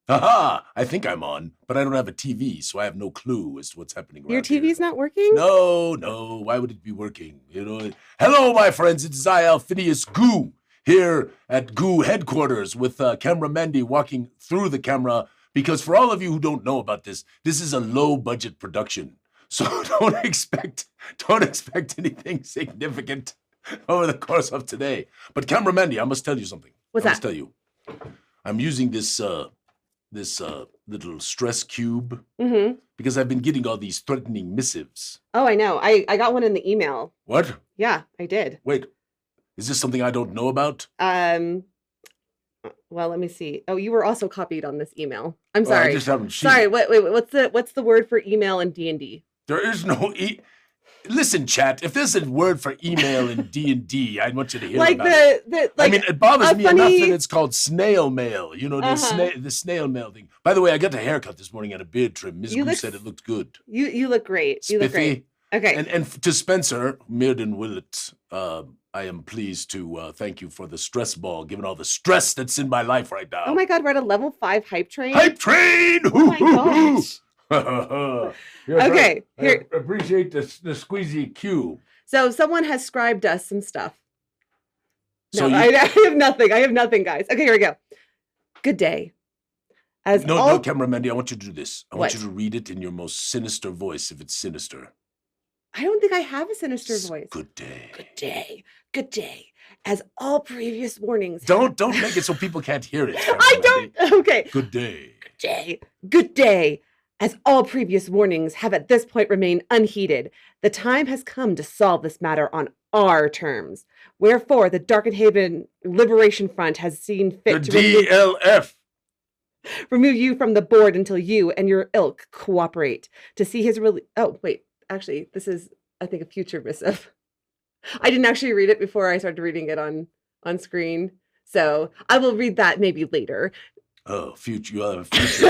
Haha, I think I'm on, but I don't have a TV, so I have no clue as to what's happening Your around here. TV's not working? No, why would it be working? Hello, my friends, it's Alphinius Goo here at Goo headquarters with camera Mandy walking through the camera, because for all of you who don't know about this is a low-budget production, so don't expect anything significant over the course of today. But camera Mandy, I must tell you something. What's I that? must tell you. I'm using this little stress cube because I've been getting all these threatening missives. Oh, I know. I got one in the email. What? Yeah, I did. Wait, is this something I don't know about? Well, let me see. Oh, you were also copied on this email. I'm sorry. I just haven't seen Sorry. it. Wait. What's the word for email in D&D? There is no Listen, chat. If there's a word for email in D&D, I want you to hear Like about it. like I mean, it bothers me enough funny- that it's called snail mail. You know, the snail mail thing. By the way, I got a haircut this morning and a beard trim. Ms. Goo said it looked good. You look great. You look great. Okay. And to Spencer Mearden Willett, I am pleased to thank you for the stress ball, given all the stress that's in my life right now. Oh my God, we're at a level 5 hype train. Hype train! Oh my gosh. Yes, Okay, here. I appreciate the squeezy cue. So someone has scribed us some stuff. So No, I have nothing. I have nothing, guys. Okay, here we go. Good day. No, camera Mandy, I want you to do this. I want What? you to read it in your most sinister voice, if it's sinister. I don't think I have a sinister voice. Good day. Good day. Good day. As all previous warnings. Don't make it so people can't hear it. I don't. Mandy. Okay. Good day. Good day. Good day. As all previous warnings have at this point remained unheeded, the time has come to solve this matter on our terms. Wherefore, the Darkenhaven Liberation Front has seen fit The to DLF. remove you from the board until you and your ilk cooperate to see his Oh, wait. Actually, this is, I think, a future missive. I didn't actually read it before I started reading it on screen. So I will read that maybe later. Oh, future. You have a future.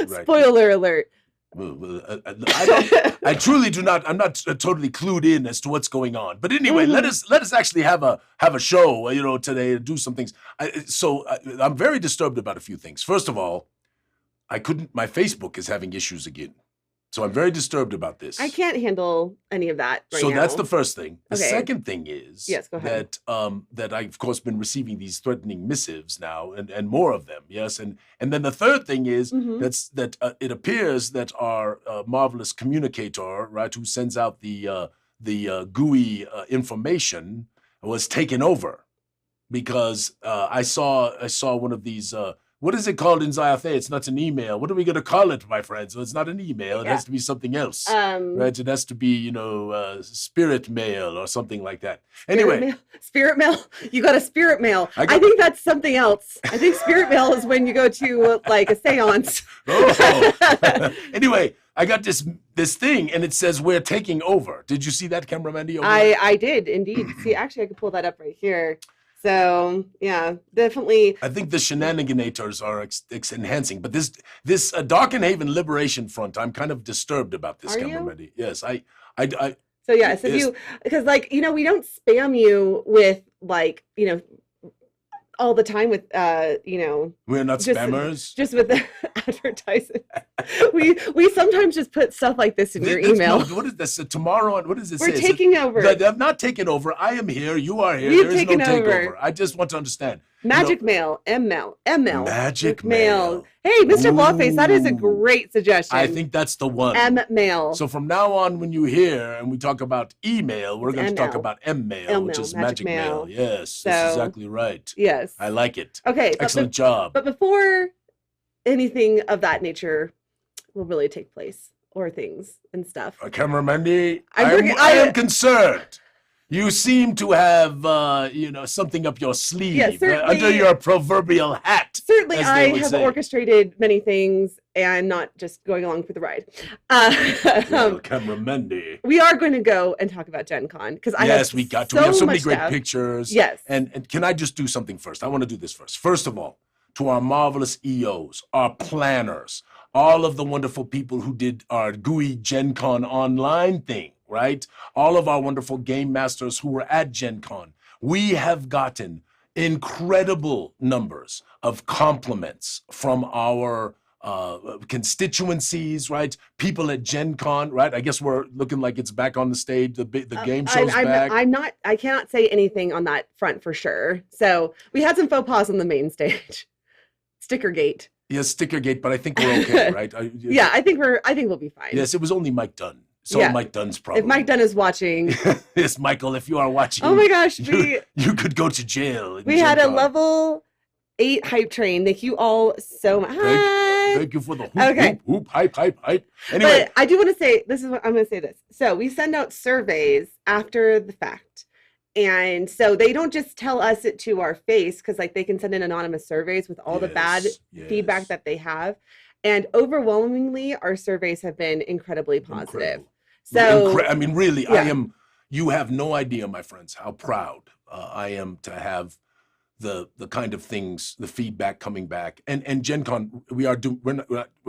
Right. Spoiler alert. I truly do not. I'm not totally clued in as to what's going on. But anyway, let us actually have a show. Today and do some things. I'm very disturbed about a few things. First of all, my Facebook is having issues again. So I'm very disturbed about this. I can't handle any of that right now. So that's the first thing. The Okay. second thing is Yes, go ahead. that I've of course been receiving these threatening missives now and more of them. Yes, and then the third thing is that it appears that our marvelous communicator, right, who sends out the gooey information, was taken over because I saw one of these. What is it called in Zyathé? It's not an email. What are we going to call it, my friends? So it's not an email. It has to be something else. Right? It has to be, spirit mail or something like that. Anyway. Spirit mail? You got a spirit mail. I think that's something else. I think spirit mail is when you go to like a seance. Oh. Anyway, I got this thing and it says we're taking over. Did you see that, camera Mandy? I did indeed. See, actually I could pull that up right here. So yeah, definitely. I think the shenaniganators are enhancing, but this Darkenhaven Liberation Front, I'm kind of disturbed about this, camera Mandy. Yes, I. So yes, if you, because we don't spam you with all the time with we're not spammers. Just with the advertising. we sometimes just put stuff like this in your email. What is this? Tomorrow, what does it say? We're taking over. I've not taken over. I am here. You are here. You've there is no taken over. takeover. I just want to understand. Magic mail, ML. Magic mail. Hey, Mr. Blobface, that is a great suggestion. I think that's the one. M-mail. So from now on, when you hear and we talk about email, we're going to talk about M-mail, which is magic mail. Yes, that's exactly right. Yes. I like it. Okay. Excellent job. But before anything of that nature will really take place, or things and stuff. Camera Mandy, I am concerned. You seem to have, something up your sleeve, yes, under your proverbial hat. Certainly, I have orchestrated many things and not just going along for the ride. Camera Mandy. We are going to go and talk about Gen Con because we have so many great pictures. Yes. And can I just do something first? I want to do this first. First of all, to our marvelous EOs, our planners, all of the wonderful people who did our Gooey Gen Con online thing. Right? All of our wonderful game masters who were at Gen Con. We have gotten incredible numbers of compliments from our constituencies, right? People at Gen Con, right? I guess we're looking like it's back on the stage. The game show's back. I cannot say anything on that front for sure. So we had some faux pas on the main stage. Stickergate. Yes, Stickergate, but I think we're okay, right? Yeah, I think we'll be fine. Yes, it was only Mike Dunn. So yeah. Mike Dunn's problem. If Mike Dunn is watching. Yes, Michael, if you are watching. Oh my gosh. You could go to jail. We had a level 8 hype train. Thank you all so much. Thank you for the hoop, hype. Anyway. But I do want to say, this is what I'm going to say this. So we send out surveys after the fact. And so they don't just tell us it to our face, because like they can send in anonymous surveys with all the bad feedback that they have. And overwhelmingly, our surveys have been incredibly positive. So I mean, really, you have no idea, my friends, how proud I am to have the kind of things, the feedback coming back. And Gen Con, we're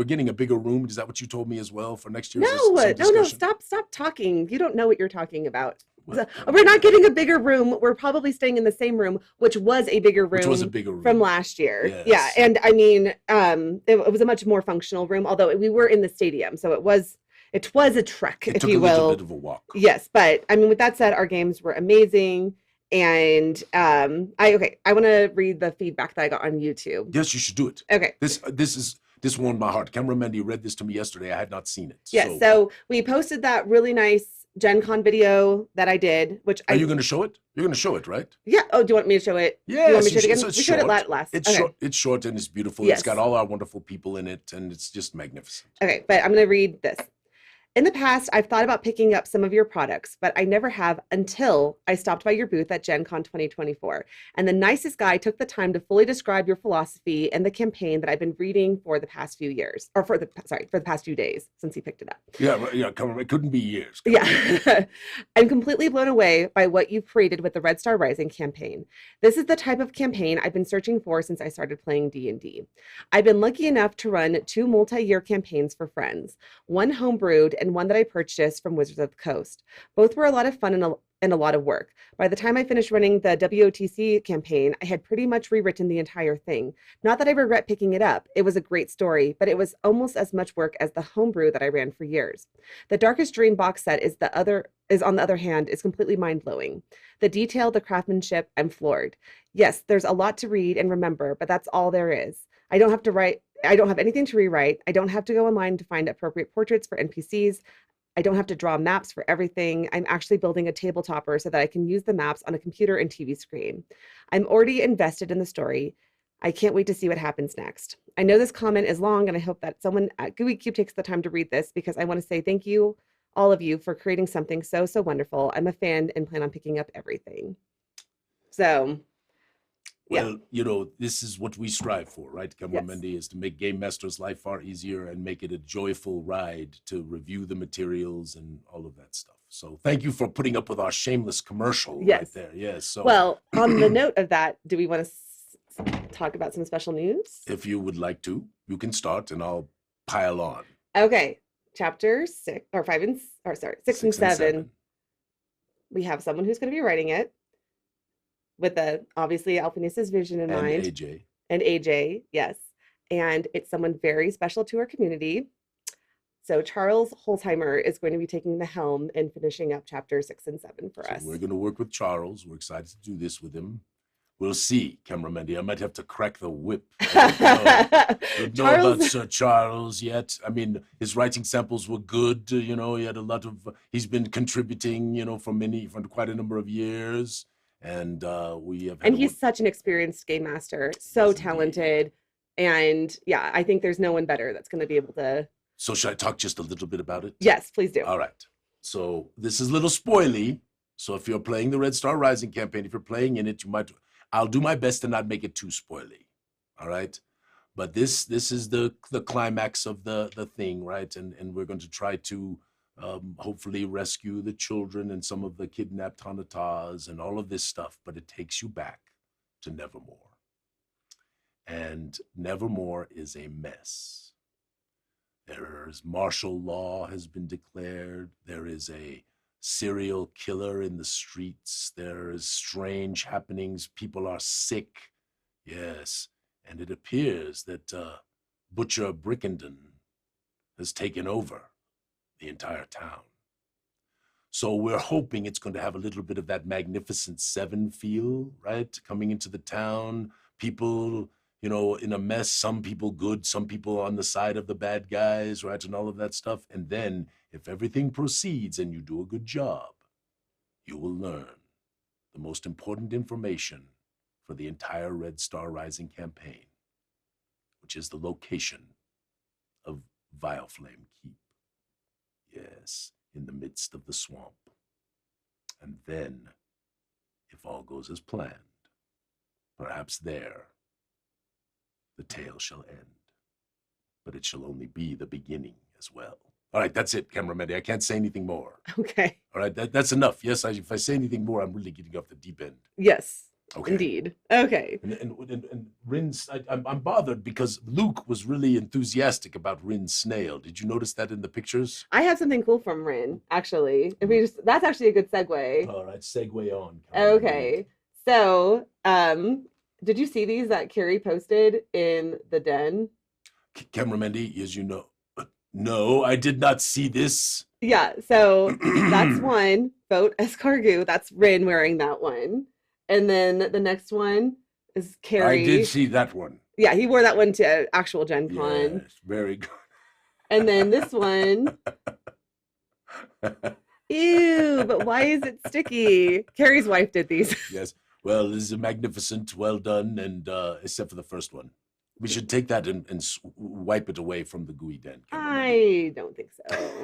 getting a bigger room. Is that what you told me as well for next year? No, stop talking. You don't know what you're talking about. We're not getting a bigger room. We're probably staying in the same room, which was a bigger room from last year. Yes. Yeah. And I mean, it was a much more functional room, although we were in the stadium. So it was a trek, if you will. It took a little bit of a walk. Yes. But I mean, with that said, our games were amazing. And I want to read the feedback that I got on YouTube. Yes, you should do it. Okay. This warmed my heart. Camera Mendy read this to me yesterday. I had not seen it. Yes. So we posted that really nice Gen Con video that I did, which Are you going to show it? You're going to show it, right? Yeah. Oh, do you want me to show it? Yeah. You want me to show it again? We showed it last. It's short and it's beautiful. Yes. It's got all our wonderful people in it, and it's just magnificent. Okay, but I'm going to read this. In the past, I've thought about picking up some of your products, but I never have until I stopped by your booth at Gen Con 2024. And the nicest guy took the time to fully describe your philosophy and the campaign that I've been reading for the past few years, or for the past few days since he picked it up. Yeah, come on, it couldn't be years. Yeah. I'm completely blown away by what you've created with the Red Star Rising campaign. This is the type of campaign I've been searching for since I started playing D&D. I've been lucky enough to run 2 multi-year campaigns for friends, one homebrewed and one that I purchased from Wizards of the Coast. Both were a lot of fun and a lot of work. By the time I finished running the WOTC campaign, I had pretty much rewritten the entire thing. Not that I regret picking it up. It was a great story, but it was almost as much work as the homebrew that I ran for years. The Darkest Dream box set on the other hand, is completely mind-blowing. The detail, the craftsmanship, I'm floored. Yes, there's a lot to read and remember, but that's all there is. I don't have anything to rewrite. I don't have to go online to find appropriate portraits for NPCs. I don't have to draw maps for everything. I'm actually building a tabletopper so that I can use the maps on a computer and TV screen. I'm already invested in the story. I can't wait to see what happens next. I know this comment is long, and I hope that someone at Gooey Cube takes the time to read this, because I want to say thank you, all of you, for creating something so wonderful. I'm a fan and plan on picking up everything. So... Well, this is what we strive for, right, Camera Mendy, is to make Game Master's life far easier and make it a joyful ride to review the materials and all of that stuff. So thank you for putting up with our shameless commercial right there. Yes. So, well, on the note of that, do we want to talk about some special news? If you would like to, you can start and I'll pile on. Okay. Chapter 6 and 7. We have someone who's going to be writing it, with obviously Alphinius' vision in mind. And AJ, yes. And it's someone very special to our community. So Charles Holzheimer is going to be taking the helm and finishing up chapter 6 and 7 for us. We're going to work with Charles. We're excited to do this with him. We'll see, Camera Mendy. I might have to crack the whip. I don't know about Sir Charles yet. I mean, his writing samples were good. He had a lot of, he's been contributing, for quite a number of years. And he's such an experienced game master, so talented. And yeah, I think there's no one better that's going to be able to. So should I talk just a little bit about it? Yes, please do. All right. So this is a little spoily. So if you're playing the Red Star Rising campaign, if you're playing in it, I'll do my best to not make it too spoily. All right. But this is the climax of the thing, right? And we're going to try to hopefully rescue the children and some of the kidnapped Hanatas and all of this stuff, but it takes you back to Nevermore. And Nevermore is a mess. Martial law has been declared. There is a serial killer in the streets. There is strange happenings. People are sick. Yes, and it appears that Butcher Brickenden has taken over the entire town. So we're hoping it's going to have a little bit of that Magnificent Seven feel, right? Coming into the town, people, in a mess, some people good, some people on the side of the bad guys, right? And all of that stuff. And then if everything proceeds and you do a good job, you will learn the most important information for the entire Red Star Rising campaign, which is the location of Vileflame Keep. Yes, in the midst of the swamp. And then, if all goes as planned, perhaps there, the tale shall end. But it shall only be the beginning as well. All right, that's it, cameraman. I can't say anything more. Okay. All right, that's enough. Yes, if I say anything more, I'm really getting off the deep end. Yes. Okay. Indeed. Okay. And Rin's, I'm bothered because Luke was really enthusiastic about Rin's snail. Did you notice that in the pictures? I have something cool from Rin, actually. That's actually a good segue. All right, segue on. Okay. So, did you see these that Carrie posted in the den? Cameraman, as you know, no, I did not see this. Yeah, so that's one. Vote as Cargoo. That's Rin wearing that one. And then the next one is Carrie. I did see that one. Yeah, he wore that one to actual Gen Con. Yes, very good. And then this one. Ew, but why is it sticky? Carrie's wife did these. Yes. Well, this is magnificent. Well done. And except for the first one. We should take that and wipe it away from the gooey den. I don't think so.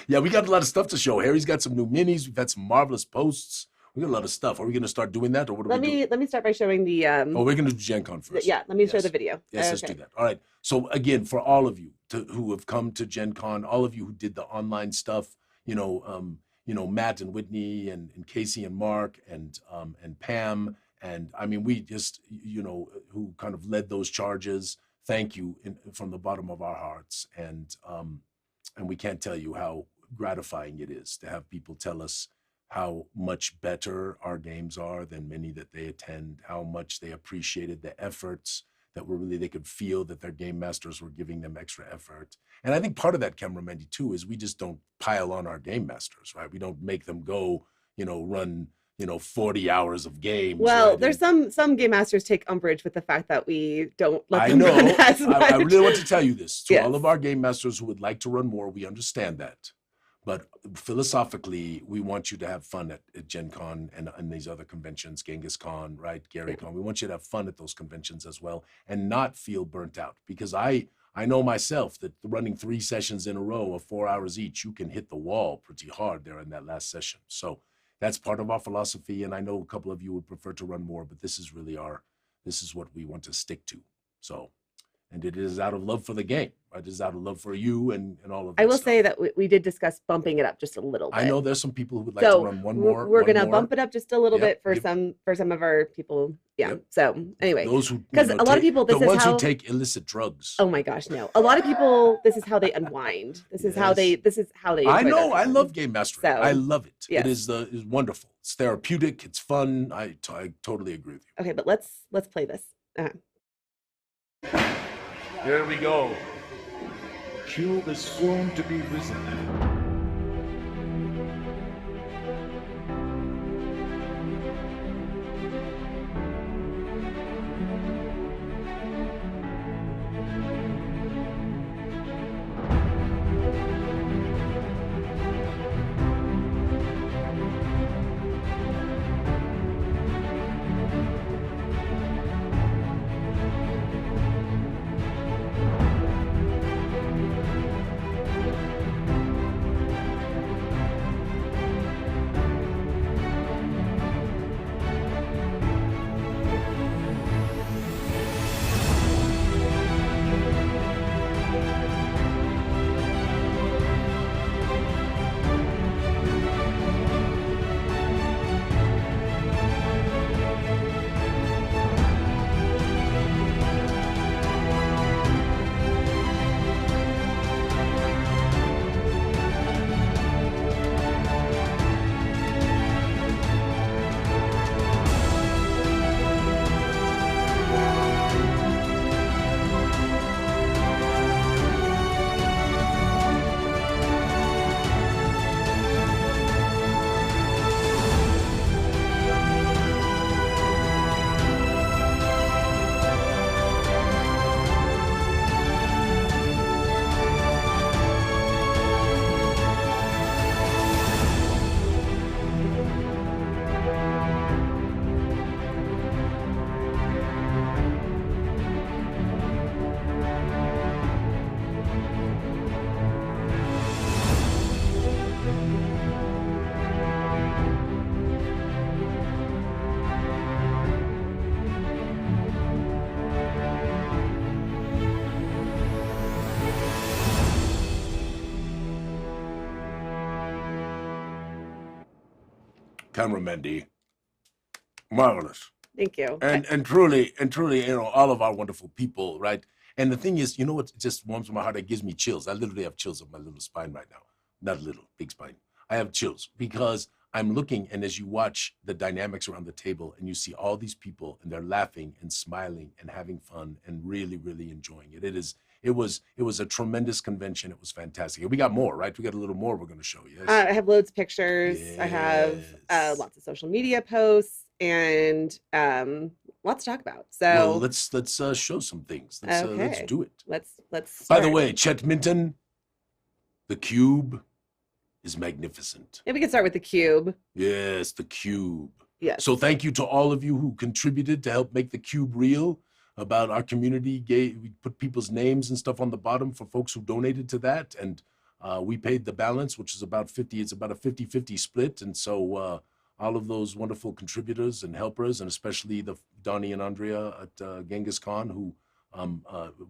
Yeah, we got a lot of stuff to show. Harry's got some new minis. We've had some marvelous posts. We got a lot of stuff. Are we going to start doing that, or what are we doing? Let me start by showing the. Oh, we're going to do Gen Con first. Yeah, let me show the video. Yes, okay. Let's do that. All right. So again, for all of you who have come to Gen Con, all of you who did the online stuff, Matt and Whitney and Casey and Mark and Pam, and I mean, we just who kind of led those charges. Thank you from the bottom of our hearts, and we can't tell you how gratifying it is to have people tell us how much better our games are than many that they attend, how much they appreciated the efforts, that they could feel that their game masters were giving them extra effort. And I think part of that, cameraman, too, is we just don't pile on our game masters, right? We don't make them go, run 40 hours of games. Well, right? There's some game masters take umbrage with the fact that we don't let them run as much. I really want to tell you this. To all of our game masters who would like to run more, we understand that. But philosophically, we want you to have fun at Gen Con and these other conventions, Genghis Con, right, Gary Con. We want you to have fun at those conventions as well and not feel burnt out. Because I know myself that running 3 sessions in a row of 4 hours each, you can hit the wall pretty hard there in that last session. So that's part of our philosophy. And I know a couple of you would prefer to run more, but this is really this is what we want to stick to. So. And it is out of love for the game. It is out of love for you and all of that. I will stuff. say that we did discuss bumping it up just a little bit. I know there's some people who would like to run one more. We're going to bump it up just a little bit for some of our people. Yeah. Yep. So anyway, because a lot of people, this is the ones who take illicit drugs. Oh my gosh, no! A lot of people, this is how they unwind. This is how they. I know. I love game mastering. So, I love it. Yes. It is wonderful. It's therapeutic. It's fun. I totally agree with you. Okay, but let's play this. Here we go. Cube is soon to be risen. Camera Mandy. Marvelous. Thank you. And truly, all of our wonderful people, right? And the thing is, what just warms my heart, it gives me chills. I literally have chills up my little spine right now. Not little, big spine. I have chills because I'm looking, and as you watch the dynamics around the table and you see all these people and they're laughing and smiling and having fun and really, really enjoying it. It was a tremendous convention. It was fantastic. And we got more, right? We got a little more we're going to show you. Yes? I have loads of pictures. I have lots of social media posts and lots to talk about. So well, let's show some things. Let's do it. Let's start. By the way, Chet Minton, the cube is magnificent. Maybe we can start with the cube. Yes, the cube. Yes. So thank you to all of you who contributed to help make the cube real. About our community, we put people's names and stuff on the bottom for folks who donated to that, and we paid the balance, which is about 50. It's about a 50-50 split, and so all of those wonderful contributors and helpers, and especially the Donnie and Andrea at Genghis Khan, who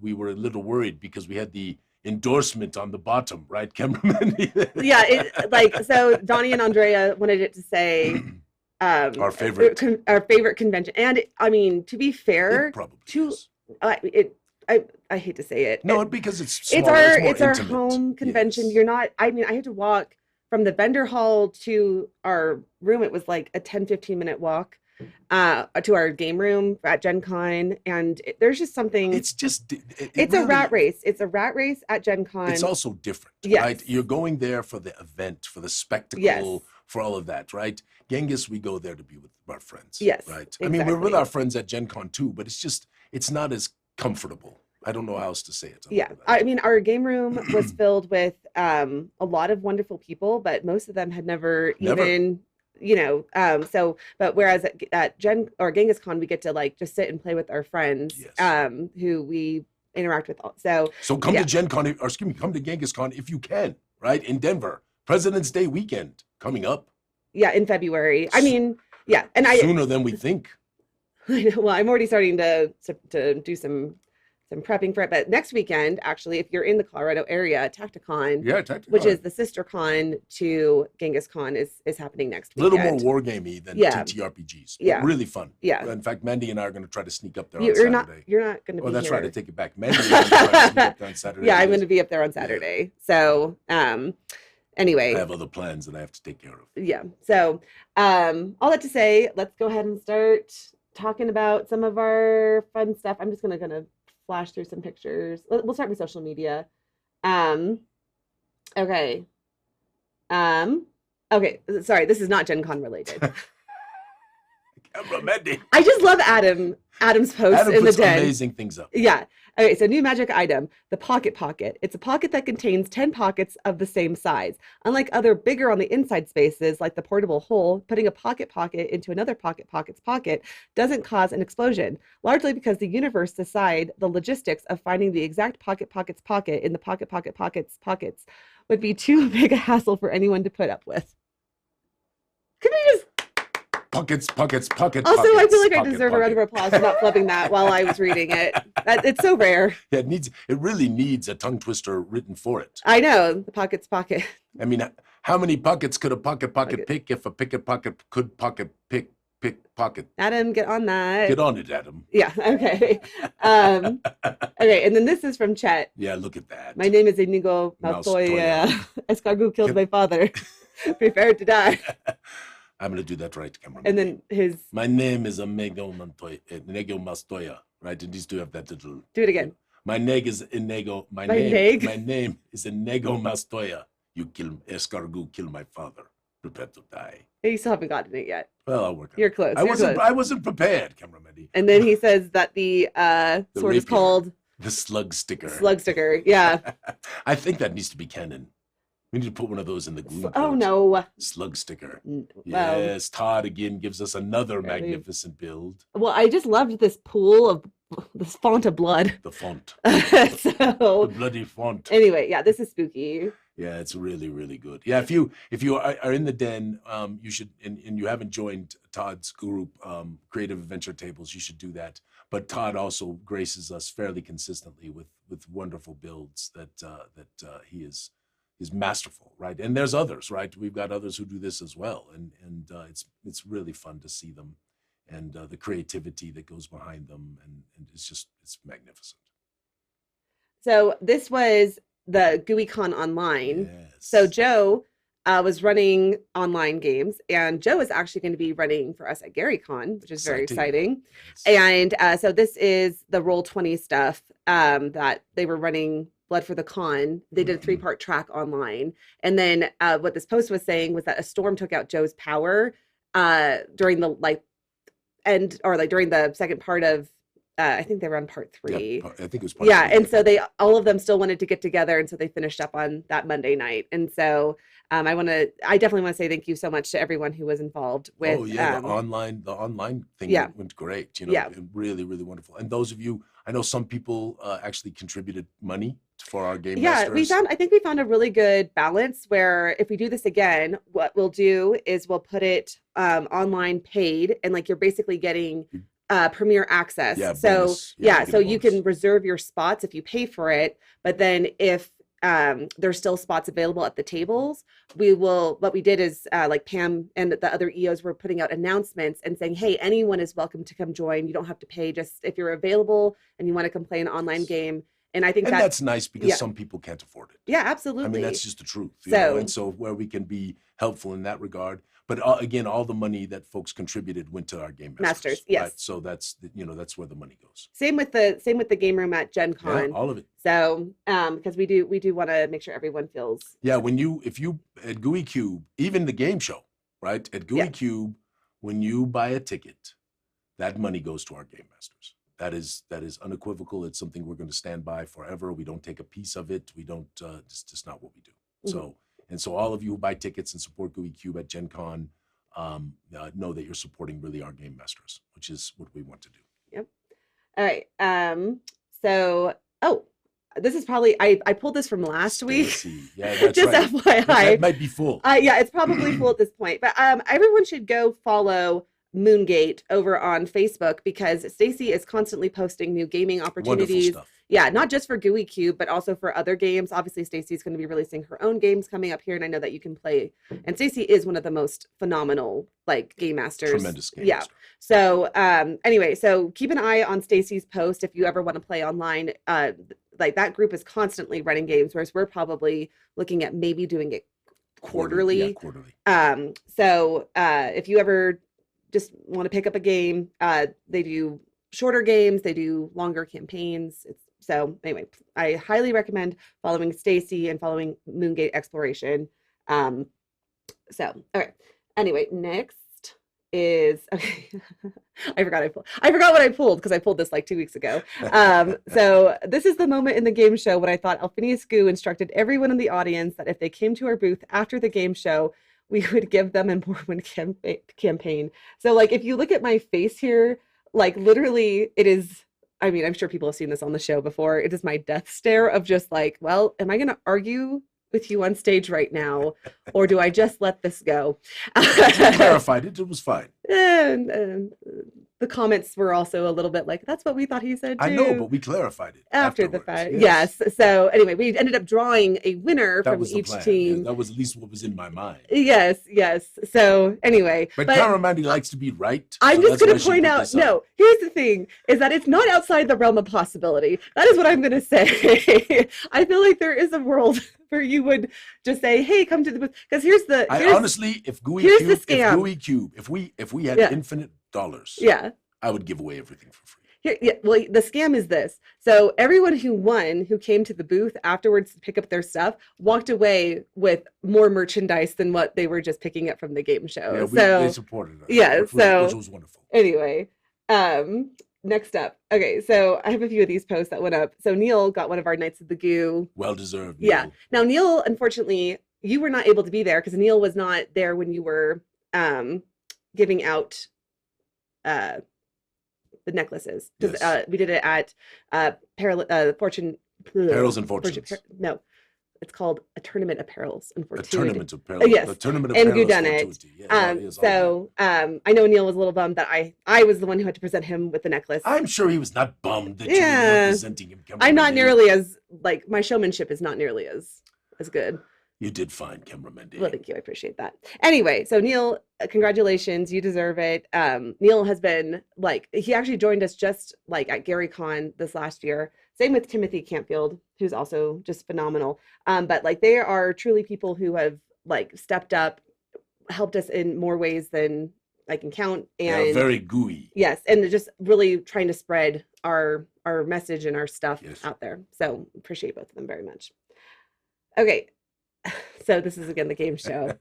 we were a little worried because we had the endorsement on the bottom, right, cameraman? Yeah, so Donnie and Andrea wanted it to say our favorite convention, and I mean, to be fair, it probably is. I hate to say it. No, because it's small, it's our intimate. home convention. Yes. You're not. I mean, I had to walk from the vendor hall to our room. It was like a 10-15 minute walk to our game room at Gen Con, and there's just something. It's just it's really, a rat race. It's a rat race at Gen Con. It's also different, yes. Right? You're going there for the event, for the spectacle, yes. for all of that, right? Genghis, we go there to be with our friends. Yes, right. Exactly. I mean, we're with our friends at Gen Con too, but it's not as comfortable. I don't know how else to say it. Yeah, I mean, our game room was filled with a lot of wonderful people, but most of them had never. Even. But whereas at Gen or Genghis Con, we get to just sit and play with our friends, yes. Who we interact with. So come to Gen Con, or excuse me, come to Genghis Con if you can, right? In Denver, President's Day weekend coming up. Yeah, in February. I mean, yeah, and sooner than we think. Well, I'm already starting to do some prepping for it. But next weekend, actually, if you're in the Colorado area, Tacticon, which is the sister con to Genghis Con, is happening next weekend. A little more wargamey than TTRPGs. Yeah. Really fun. Yeah. In fact, Mandy and I are going to try to sneak up there on Saturday. You're not going to be that's here. right. I take it back. Mandy and I are going to try to sneak up there on Saturday. Yeah, I'm going to be up there on Saturday. Yeah. So, anyway. I have other plans that I have to take care of. Yeah. So, all that to say, let's go ahead and start talking about some of our fun stuff. I'm just going to flash through some pictures. We'll start with social media. Okay. Okay. Sorry, this is not Gen Con related. I just love Adam's posts in the den. Amazing things up. Yeah. Okay, so new magic item, the Pocket Pocket. It's a pocket that contains 10 pockets of the same size. Unlike other bigger on the inside spaces, like the portable hole, putting a pocket into another pocket's pocket doesn't cause an explosion, largely because the universe decide the logistics of finding the exact pocket's pocket in the pocket's pockets would be too big a hassle for anyone to put up with. Could we just... Pockets. Also, I feel like I deserve a round of applause for not flubbing that while I was reading it. It's so rare. Yeah, it really needs a tongue twister written for it. I know, the pocket's pocket. I mean, how many pockets could a pocket pick if a picket pocket could pick pocket? Adam, get on that. Get on it, Adam. Yeah, okay. Okay, and then this is from Chet. Yeah, look at that. My name is Inigo Maltoya. Escargot killed my father. Prepare to die. I'm going to do that right, cameraman. And then my name is Inigo Maltoya, right? And these two have that little... Do it again. My name is Inigo... My name is Inigo Maltoya. You escargot, kill my father. Prepare to die. You still haven't gotten it yet. Well, I'll work on it. You're close. I wasn't prepared, cameraman. And then he says that the sword is called... The slug sticker. Slug sticker, yeah. I think that needs to be canon. We need to put one of those in the glue. Oh, no. Slug sticker. Well, yes, Todd again gives us another magnificent build. Well, I just loved this pool of this font of blood. The font. The bloody font. Anyway, yeah, this is spooky. Yeah, it's really, really good. Yeah, if you are in the den, you should, and you haven't joined Todd's group, Creative Adventure Tables, you should do that. But Todd also graces us fairly consistently with wonderful builds that he is is masterful, right? And there's others, right? We've got others who do this as well, and it's really fun to see them, and the creativity that goes behind them, and it's magnificent. So this was the GooeyCon online. Yes. So Joe was running online games, and Joe is actually going to be running for us at GaryCon, which is very exciting. Yes. And so this is the Roll20 stuff that they were running Blood for the Con. They did a 3-part track online. And then what this post was saying was that a storm took out Joe's power during the during the second part of I think they were on part 3. Yeah, I think it was part 3. And so all of them still wanted to get together, and so they finished up on that Monday night. And so I definitely want to say thank you so much to everyone who was involved with. The online thing went great. Really, really wonderful. And those of you, I know some people actually contributed money for our game masters. I think we found a really good balance where if we do this again, what we'll do is we'll put it online paid, and like you're basically getting premier access. So you can reserve your spots if you pay for it, but then if there's still spots available at the tables, what we did is like Pam and the other EOs were putting out announcements and saying, hey, anyone is welcome to come join. You don't have to pay, just if you're available and you want to come play an online game. And I think that's nice because some people can't afford it. Yeah, absolutely. I mean, that's just the truth. And so where we can be helpful in that regard. But again, all the money that folks contributed went to our game masters. Yes. Right? So that's where the money goes. Same with the game room at Gen Con. Yeah, all of it. So because we do want to make sure everyone feels. Yeah, if you at Gooey Cube, even the game show, right? At Gooey Cube, when you buy a ticket, that money goes to our game masters. That is unequivocal. It's something we're going to stand by forever. We don't take a piece of it. We don't. It's just not what we do. Mm-hmm. So all of you who buy tickets and support Gooey Cube at Gen Con, know that you're supporting really our game masters, which is what we want to do. Yep. All right. This is probably I pulled this from last week. Yeah, that's just right. FYI. That might be full. It's probably full at this point. But everyone should go follow Moongate over on Facebook because Stacy is constantly posting new gaming opportunities. Wonderful stuff. Yeah, not just for Gooey Cube, but also for other games. Obviously, Stacy's going to be releasing her own games coming up here, and I know that you can play. And Stacy is one of the most phenomenal game masters. Tremendous game master. So anyway, so keep an eye on Stacy's post if you ever want to play online. That group is constantly running games, whereas we're probably looking at maybe doing it quarterly. Yeah, quarterly. So if you ever just want to pick up a game, they do shorter games, they do longer campaigns. So anyway, I highly recommend following Stacy and following Moongate Exploration. All right. Anyway, next is okay. I forgot what I pulled because I pulled this like 2 weeks ago. So this is the moment in the game show when I thought Alphinius Goo instructed everyone in the audience that if they came to our booth after the game show, we would give them a Mormon campaign. So if you look at my face here, literally it is, I mean, I'm sure people have seen this on the show before. It is my death stare of just well, am I going to argue with you on stage right now, or do I just let this go? You clarified it. It was fine. And the comments were also a little bit that's what we thought he said too. I know, but we clarified it after the fact. Yes. So anyway, we ended up drawing a winner from each team. Yeah, that was at least what was in my mind. Yes. So anyway, but Caramandi likes to be right. I'm just going to point out. No, here's the thing: is that it's not outside the realm of possibility. That is what I'm going to say. I feel like there is a world where you would just say, "Hey, come to the booth." Because honestly, if Gooey Cube, if we had infinite dollars, I would give away everything for free. Well, the scam is this. So everyone who came to the booth afterwards to pick up their stuff walked away with more merchandise than what they were just picking up from the game show. They supported us. Yeah, which was wonderful. Anyway, next up. Okay, so I have a few of these posts that went up. So Neil got one of our Knights of the Goo. Well deserved. Yeah. Now Neil, unfortunately, you were not able to be there because Neil was not there when you were giving out the necklaces. Because we did it at Perils and Fortunes. No, it's called a tournament of perils and fortunes. A tournament of perils. Yes, a tournament of and perils. Goo done it. I know Neil was a little bummed that I was the one who had to present him with the necklace. I'm sure he was not bummed that you were presenting him. I'm not nearly as my showmanship is not nearly as good. You did fine, Cameraman. Well, thank you. I appreciate that. Anyway, so Neil, congratulations. You deserve it. Neil has been like, he actually joined us just like at GaryCon this last year. Same with Timothy Campfield, who's also just phenomenal. But like they are truly people who have like stepped up, helped us in more ways than I can count. And They're very gooey. yes, and they're just really trying to spread our message and our stuff Yes. out there. So appreciate both of them very much. Okay. So this is again the game show.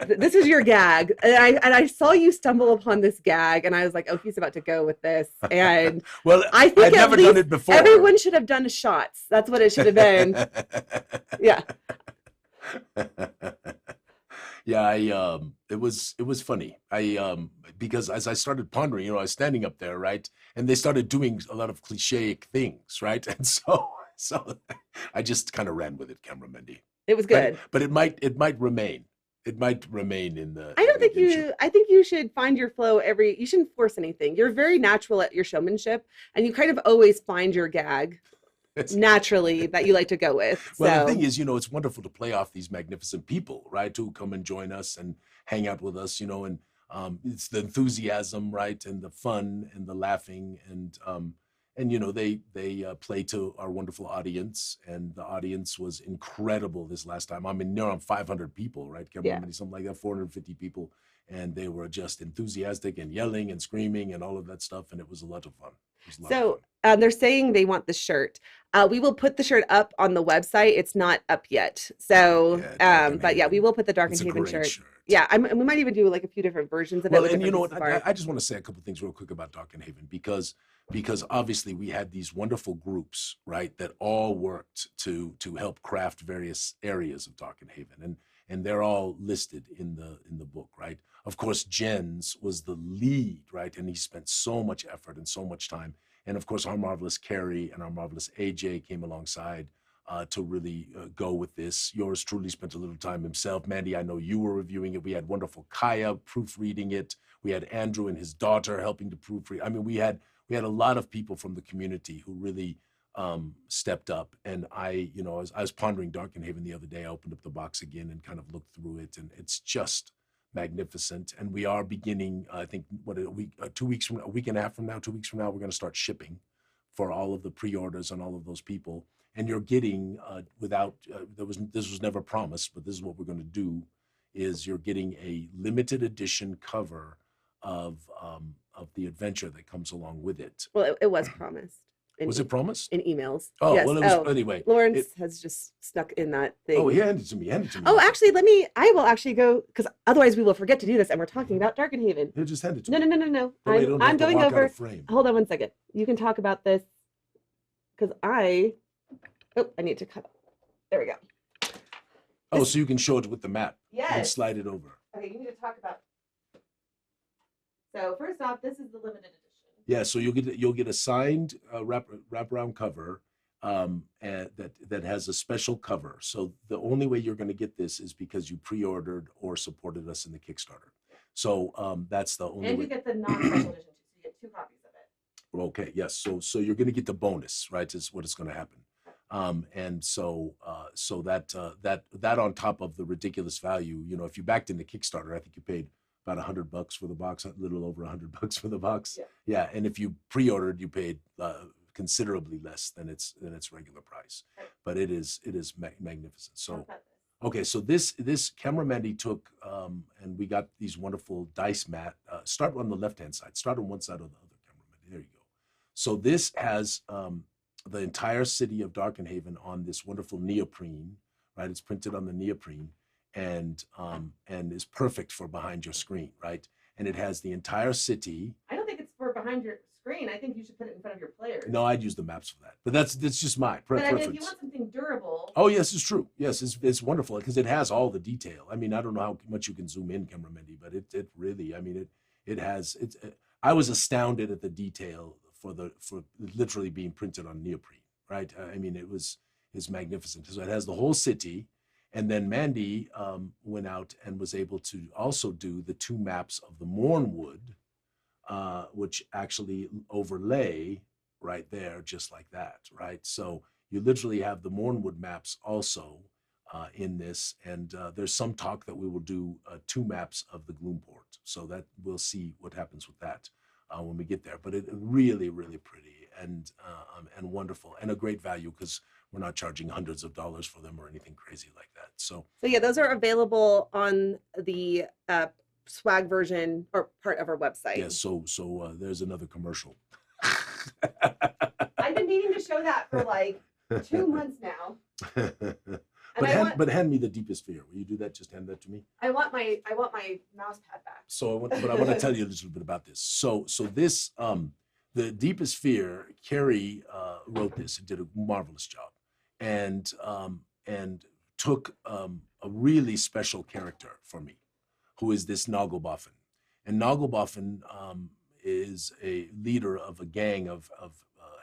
This is your gag, and I saw you stumble upon this gag, and I was like, "Oh, he's about to go with this." And Well, I think I've never done it before. Everyone should have done shots. That's what it should have been. Yeah. Yeah, it was funny. Because as I started pondering, I was standing up there, right, and they started doing a lot of clichéic things, right, and so I just kind of ran with it, Cameraman. It was good. But it might remain. It might remain in the. I don't think I think you should find your flow you shouldn't force anything. You're very natural at your showmanship, and you kind of always find your gag naturally that you like to go with. Well, the thing is, it's wonderful to play off these magnificent people, right, who come and join us and hang out with us, and it's the enthusiasm, right, and the fun and the laughing, and they play to our wonderful audience, and the audience was incredible this last time. I mean, near 500 people, right? Something like that, 450 people, and they were just enthusiastic and yelling and screaming and all of that stuff, and it was a lot of fun. So they're saying they want the shirt. We will put the shirt up on the website. It's not up yet. So, but yeah, we will put the Dark and Haven shirt. Yeah, we might even do like a few different versions of it. And you know what? I just want to say a couple of things real quick about Dark and Haven because obviously we had these wonderful groups, right, that all worked to help craft various areas of Dark and Haven, and they're all listed in the book, right? Of course, Jens was the lead, right, and he spent so much effort and so much time. And of course, our marvelous Carrie and our marvelous AJ came alongside to really go with this. Yours truly spent a little time himself. Mandy, I know you were reviewing it. We had wonderful Kaya proofreading it. We had Andrew and his daughter helping to proofread. I mean, we had a lot of people from the community who really stepped up. And I was pondering Dark and Haven the other day. I opened up the box again and kind of looked through it, and it's just magnificent. And we are beginning, I think, a week and a half from now, 2 weeks from now, we're going to start shipping for all of the pre-orders and all of those people. And you're getting this was never promised, but this is what we're going to do, is you're getting a limited edition cover of the adventure that comes along with it. Well, it was promised. Was it promised? In emails. Oh, yes. well, it was, anyway. Lawrence has just snuck in that thing. Oh, he handed it to me. Oh, actually, I will actually go, because otherwise we will forget to do this, and we're talking about Dark and Haven. He'll just hand it to me. No. I'm going over. Hold on one second. You can talk about this, because I need to cut. There we go. Oh, so you can show it with the map. Yes. And slide it over. Okay, you need to talk about. So first off, this is the limited edition. Yeah, so you'll get a signed wraparound cover, and that has a special cover. So the only way you're going to get this is because you pre-ordered or supported us in the Kickstarter. So that's the only. And you get the non-special edition too. So you get 2 copies of it. Okay. Yes. So you're going to get the bonus, right? Is what is going to happen. And so that on top of the ridiculous value, if you backed into Kickstarter, I think you paid about $100 for the box, a little over $100 for the box. Yeah. And if you pre-ordered, you paid considerably less than its regular price. But it is magnificent. So, okay. So this Camera Mandy took, and we got these wonderful dice mat. Start on the left-hand side. Start on one side or the other, Camera Mandy. There you go. So this has the entire city of Darkenhaven on this wonderful neoprene, right? It's printed on the neoprene. And is perfect for behind your screen, right? And it has the entire city. I don't think it's for behind your screen. I think you should put it in front of your players. No, I'd use the maps for that. But that's just my preference. But I mean, if you want something durable. Oh yes, it's true. Yes, it's wonderful because it has all the detail. I mean, I don't know how much you can zoom in, Camera Mendy, but it really. I mean, it has. I was astounded at the detail for literally being printed on neoprene, right? I mean, it's magnificent. So it has the whole city. And then Mandy went out and was able to also do the 2 maps of the Mornwood, which actually overlay right there, just like that, right? So you literally have the Mornwood maps also in this, and there's some talk that we will do 2 maps of the Gloomport, so that we'll see what happens with that when we get there. But it really, really pretty and wonderful, and a great value because we're not charging hundreds of dollars for them or anything crazy like that. So yeah, those are available on the swag version or part of our website. yeah, so there's another commercial. I've been meaning to show that for like 2 months now. But hand me the deepest fear. Will you do that? Just hand that to me. I want my mouse pad back. So, but I want to tell you a little bit about this. So this, the deepest fear. Carrie wrote this and did a marvelous job, and took a really special character for me, who is this Nagelboffen. And Nagelboffen is a leader of a gang of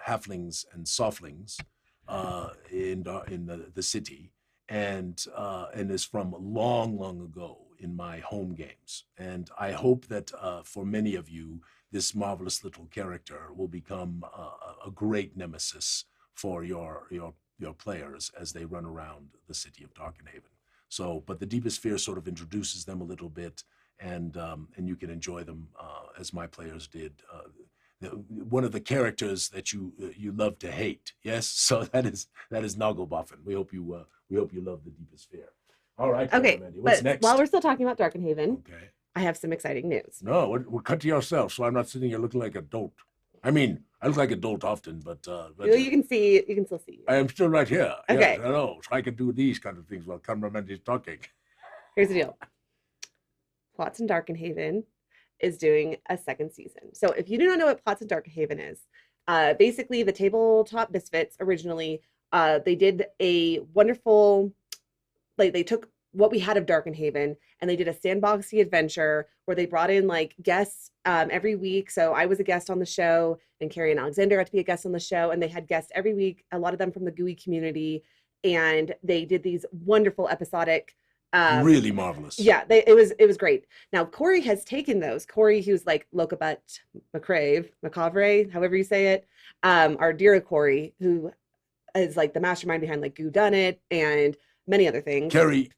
halflings and softlings in the city. And is from long ago in my home games. And I hope that for many of you, this marvelous little character will become a great nemesis for your players as they run around the city of Darkenhaven. So, but the Deepest Fear sort of introduces them a little bit, and you can enjoy them as my players did. One of the characters that you love to hate, yes. So that is Nagelboffen. We hope you love the Deepest Fear. All right. Okay. Mandy, what's next? While we're still talking about Darkenhaven, Okay. I have some exciting news. No, we're cut to yourself, so I'm not sitting here looking like a dolt. I mean, I look like a dolt often, but Well, you can still see you. I am still right here. Okay. Yes, hello. So I can do these kind of things while cameraman is talking. Here's the deal. Plots in Darkenhaven is doing a 2nd season. So if you do not know what Plots in Darkenhaven is, basically the Tabletop Misfits originally, they did a wonderful, like they took what we had of Darkenhaven and they did a sandboxy adventure where they brought in like guests every week. So I was a guest on the show, and Carrie and Alexander got to be a guest on the show, and they had guests every week, a lot of them from the Gooey community, and they did these wonderful episodic really marvelous. Yeah, it was great. Now Corey has taken those. Corey, who's like Lokabut McCavre, however you say it, our dear Corey, who is like the mastermind behind like Goo Done It and many other things. Corey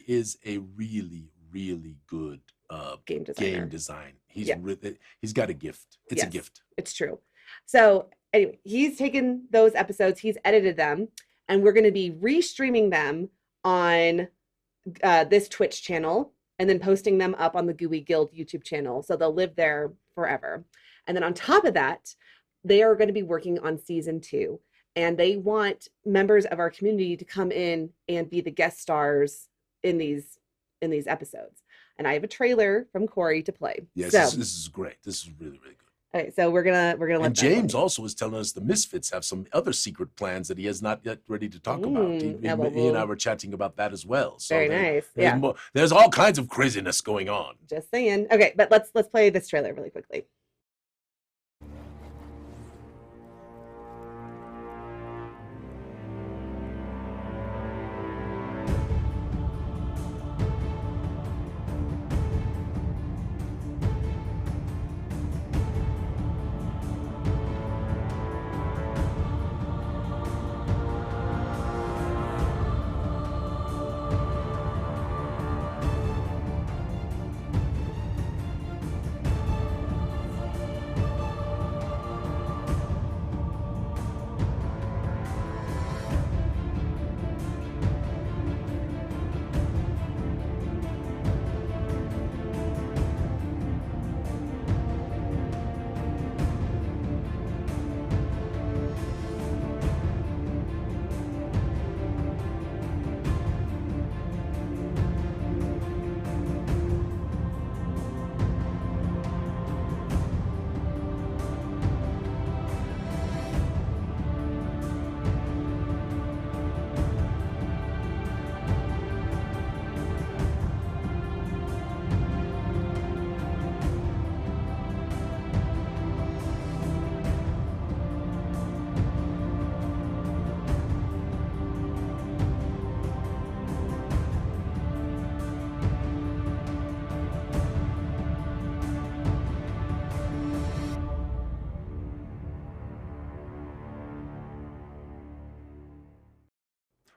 is a really, really good game designer. Game design. He's got a gift. It's a gift. It's true. So anyway, he's taken those episodes, he's edited them, and we're going to be restreaming them on this Twitch channel and then posting them up on the Gooey Guild YouTube channel. So they'll live there forever. And then on top of that, they are going to be working on season 2. And they want members of our community to come in and be the guest stars in these episodes. And I have a trailer from Corey to play. Yes, so, this is great. This is really, really good. Okay, so we're gonna let. And James also is telling us the Misfits have some other secret plans that he has not yet ready to talk about. He and I were chatting about that as well. So very nice. There's all kinds of craziness going on. Just saying. Okay, but let's play this trailer really quickly.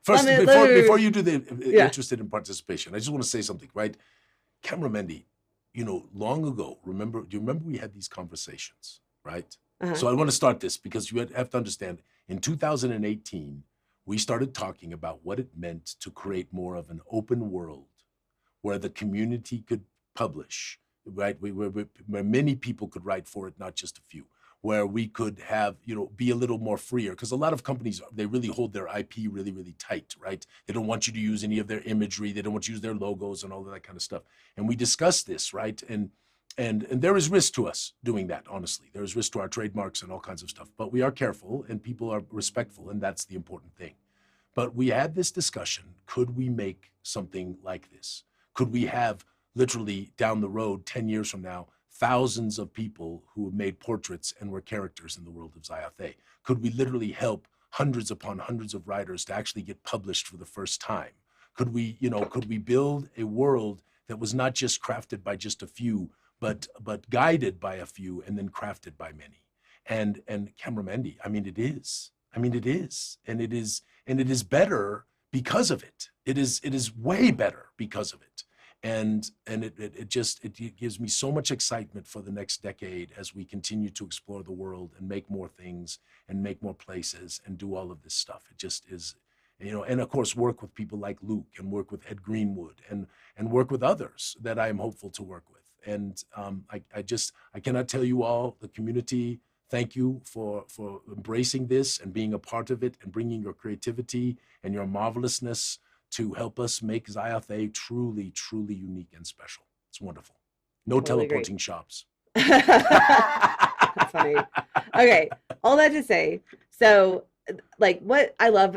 First, Let me- before you do the Yeah. interested in participation, I just want to say something, right? Cameramendi, long ago, do you remember we had these conversations, right? Uh-huh. So I want to start this because you have to understand, in 2018, we started talking about what it meant to create more of an open world where the community could publish, right? Where many people could write for it, not just a few. Where we could have, be a little more freer. Because a lot of companies, they really hold their IP really, really tight, right? They don't want you to use any of their imagery. They don't want you to use their logos and all of that kind of stuff. And we discussed this, right? And there is risk to us doing that, honestly. There is risk to our trademarks and all kinds of stuff. But we are careful and people are respectful, and that's the important thing. But we had this discussion. Could we make something like this? Could we have literally down the road, 10 years from now, thousands of people who have made portraits and were characters in the world of Zyathé? Could we literally help hundreds upon hundreds of writers to actually get published for the first time? Could we build a world that was not just crafted by just a few, but guided by a few and then crafted by many? And Cameramendi, it is. And it is better because of it. It is way better because of it. And it gives me so much excitement for the next decade as we continue to explore the world and make more things and make more places and do all of this stuff. It just is, and of course work with people like Luke and work with Ed Greenwood and work with others that I am hopeful to work with. And I cannot tell you all, the community, thank you for embracing this and being a part of it and bringing your creativity and your marvelousness to help us make Zyathé truly, truly unique and special. It's wonderful. No Totally teleporting shops. That's funny. Okay, all that to say, so like what I love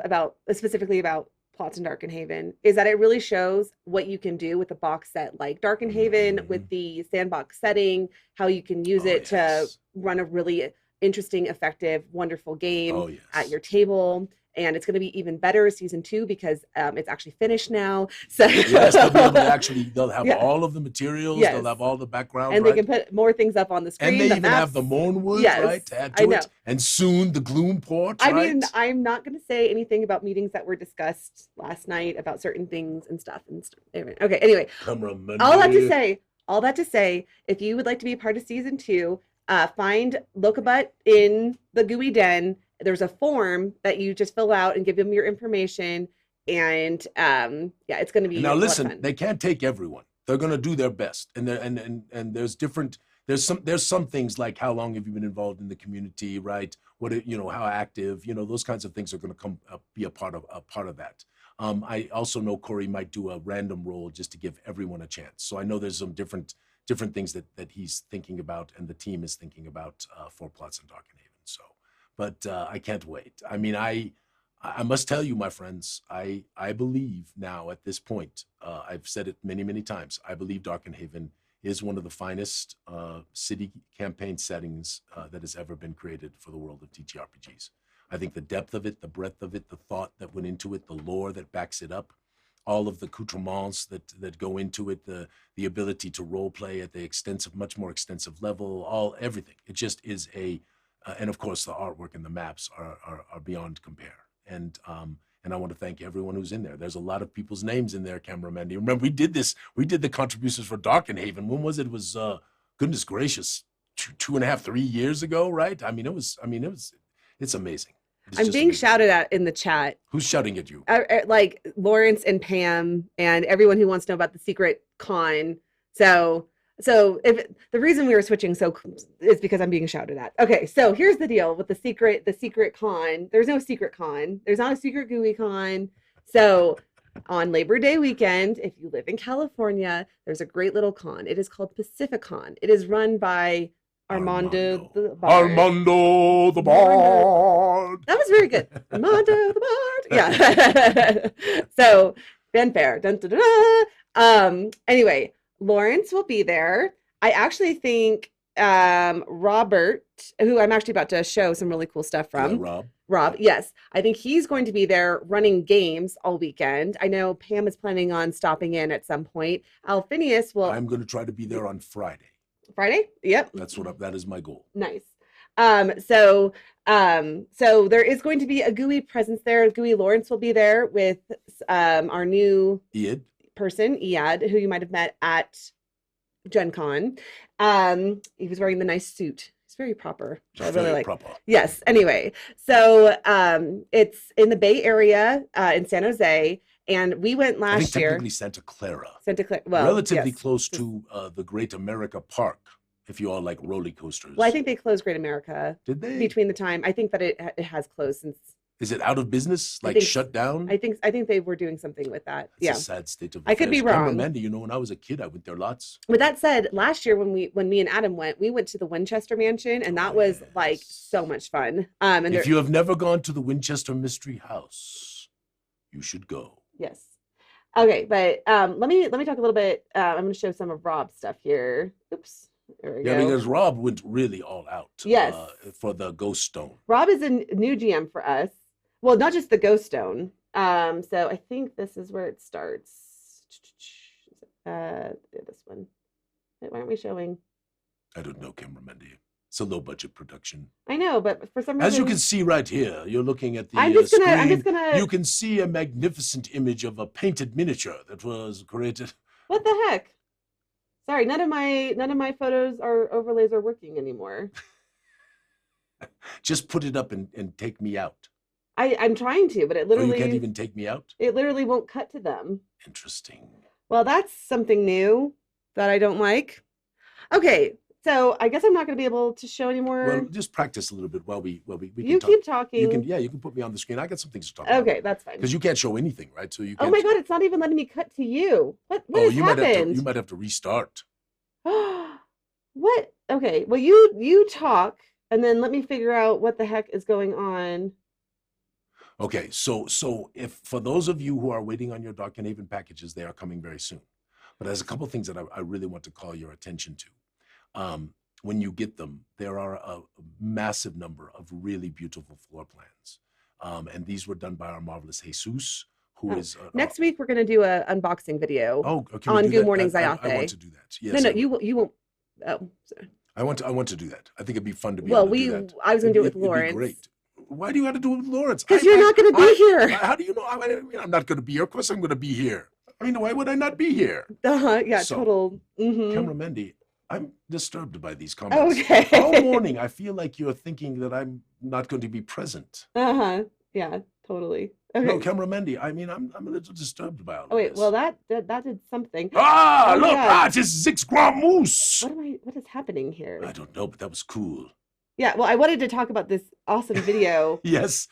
specifically about Plots in Darkenhaven is that it really shows what you can do with a box set like Darkenhaven, with the sandbox setting, how you can use it to run a really interesting, effective, wonderful game at your table. And it's going to be even better season 2 because it's actually finished now. So yes, they'll have all of the materials. Yes. They'll have all the background, and they can put more things up on the screen. And they even have the Mournwood, right, to add to it. And soon the Gloom Port. Right? I'm not going to say anything about meetings that were discussed last night about certain things and stuff. Okay, anyway, all that to say, if you would like to be a part of season 2, find Lokabut in the Gooey Den. There's a form that you just fill out and give them your information, and it's going to be. Now listen, they can't take everyone. They're going to do their best, and there's different. There's some things like how long have you been involved in the community, right? How active, those kinds of things are going to come be a part of that. I also know Corey might do a random roll just to give everyone a chance. So I know there's some different things that he's thinking about and the team is thinking about for Plots in Darkenhaven. So. But I can't wait. I must tell you, my friends, I believe now at this point, I've said it many, many times, I believe Darkenhaven is one of the finest city campaign settings that has ever been created for the world of TTRPGs. I think the depth of it, the breadth of it, the thought that went into it, the lore that backs it up, all of the accoutrements that go into it, the ability to role play at the much more extensive level, everything. It just is and of course, the artwork and the maps are beyond compare. And I want to thank everyone who's in there. There's a lot of people's names in there, Cameramendi. Remember, we did the contributions for Darkenhaven. When was it? It was, goodness gracious, 2.5, 3 years ago, right? It's amazing. I'm being shouted at in the chat. Who's shouting at you? Like Lawrence and Pam and everyone who wants to know about the secret con. So if the reason we were switching is because I'm being shouted at. Okay, so here's the deal with the secret con. There's no secret con. There's not a secret Gooey con. So on Labor Day weekend, if you live in California, there's a great little con. It is called Pacificon. It is run by Armando the Bard. Armando the Bard. That was very good. Armando the Bard. Yeah. So fanfare. Dun, dun, dun, dun. Anyway, Lawrence will be there. I actually think Robert, who I'm actually about to show some really cool stuff from. Yeah, Rob, yes. I think he's going to be there running games all weekend. I know Pam is planning on stopping in at some point. Alphinius will. I'm going to try to be there on Friday. Friday? Yep. That is my goal. Nice. So there is going to be a Gooey presence there. Gooey Lawrence will be there with our new Iad. person, Iad, who you might have met at Gen Con. He was wearing the nice suit. It's very proper. Which I really Very like. proper. Yes. Anyway, so it's in the Bay Area in San Jose, and we went I think last year. technically Santa Clara. Santa Clara, well, Relatively yes. close to the Great America Park, if you all like roller coasters. Well, I think they closed Great America Did they? between the time. I think that it has closed since. Is it out of business? I Like think- shut down? I think they were doing something with that. It's Yeah. a sad state of I could be affairs. wrong. Amanda, you know, when I was a kid, I went there lots. With that said, last year when me and Adam went, we went to the Winchester Mansion, and that was like so much fun. And If you have never gone to the Winchester Mystery House, you should go. yes. Okay, but let me talk a little bit. I'm going to show some of Rob's stuff here. Oops. There we Yeah, go. because Rob went really all out. Yes. For the Ghost Stone. Rob is a new GM for us. Well, not just the Ghost Stone. So I think this is where it starts. This one. Wait, why aren't we showing? I don't know, cameraman. It's a low budget production. I know, but for some reason, As you can see right here, you're looking at the I'm just screen. gonna. You can see a magnificent image of a painted miniature that was created. What the heck? Sorry, none of my photos or overlays are working anymore. Just put it up and take me out. I'm trying to, but it Oh, literally you can't even take me out? it literally won't cut to them. Interesting. Well, that's something new that I don't like. Okay, so I guess I'm not going to be able to show anymore. Well, just practice a little bit while we can you talk. keep talking. You can put me on the screen. I got some things to talk about. Okay, that's fine. Because you can't show anything, right? So you Oh can't. my God, it's not even letting me cut to you. What Oh, has happened? you might have to restart. What? Okay, well you talk and then let me figure out what the heck is going on. Okay, so if for those of you who are waiting on your Dark and Haven packages, they are coming very soon. But there's a couple things that I really want to call your attention to. When you get them, there are a massive number of really beautiful floor plans. And these were done by our marvelous Jesus, who is Next week we're going to do a unboxing video. can we on do Goo that? Morning I Zyathé. want to do that. Yes. No, I would. you won't. Oh, sorry. I want to do that. I think it'd be fun to be Well, able to do that. I was going to do it with It'd be Lawrence. great. Why do you have to do it with Lawrence? Because you're not going to be here. How do you know? I'm not going to be here. Of course I'm going to be here. I mean, why would I not be here? Yeah, So, total. Mhm. Camera Mendy, I'm disturbed by these comments. Okay. All morning, I feel like you're thinking that I'm not going to be present. Yeah, totally. Okay. No, Camera Mendy, I mean, I'm a little disturbed by all Oh wait, this. well that did something. Ah, Oh my look, God. it's 6 gram moose. What is happening here? I don't know, but that was cool. Yeah, well, I wanted to talk about this awesome video. Yes.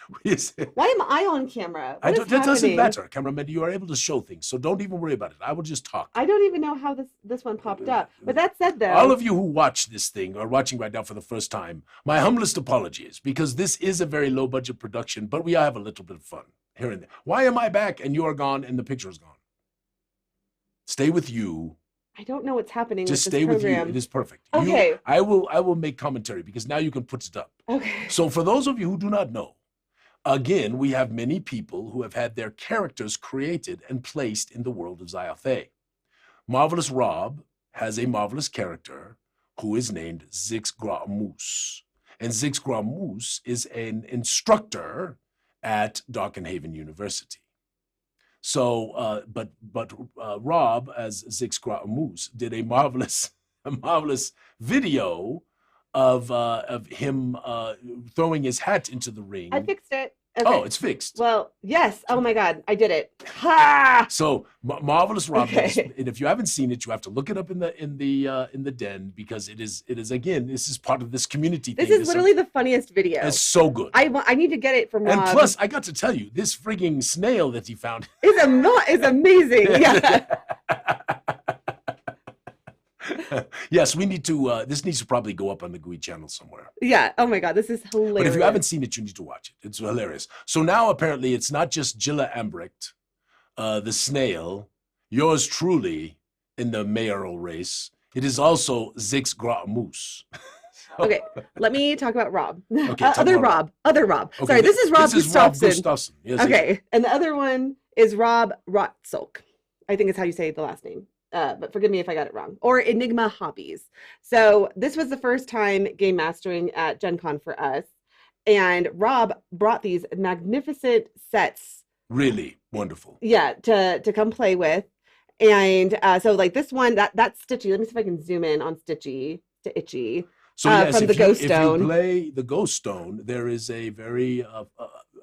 Why am I on camera? What is That doesn't happening? matter, Camera Mendy. You are able to show things, so don't even worry about it. I will just talk. I don't even know how this one popped up. But that said, though, All of you who watch this thing or are watching right now for the first time, my humblest apologies, because this is a very low budget production, but we have a little bit of fun here and there. Why am I back and you are gone and the picture is gone? Stay with you. I don't know what's happening Just with this stay with you. program. It is perfect. Okay. I will make commentary because now you can put it up. Okay. So for those of you who do not know, again, we have many people who have had their characters created and placed in the world of Zyathé. Marvelous Rob has a marvelous character who is named Zix-Gra-Moose. And Zix-Gra-Moose is an instructor at Darkenhaven University. So, but Rob, as Zix-Gra-Moose, did a marvelous video of him throwing his hat into the ring. I fixed it. Oh, Okay. it's fixed. Well, yes. Oh my God, I did it. Ha! So marvelous Rob, Okay. and if you haven't seen it, you have to look it up in the den because it is again, this is part of this community This thing. is literally the funniest video. It's so good. I need to get it from And Rob. plus, I got to tell you, this frigging snail that he found. It's amazing. Yeah. Yes, we need to. This needs to probably go up on the Gooey channel somewhere. Yeah. Oh my God, this is hilarious. But if you haven't seen it, you need to watch it. It's hilarious. So now apparently it's not just Jilla Ambrecht, the snail, yours truly in the mayoral race. It is also Zix-Gra-Moose. Okay, let me talk about Rob. Okay, talk Other about Rob. Okay, Sorry, this is Rob Gustafson. Gustafson. Yes, Okay, and the other one is Rob Rotsulk. I think is how you say the last name. but forgive me if I got it wrong, or Enigma Hobbies. So this was the first time game mastering at Gen Con for us. And Rob brought these magnificent sets. Really wonderful. Yeah, to come play with. And so like this one, that's Stitchy. Let me see if I can zoom in on Stitchy to Itchy. So yes, from the Ghost Stone. If you play the Ghost Stone, there is a very,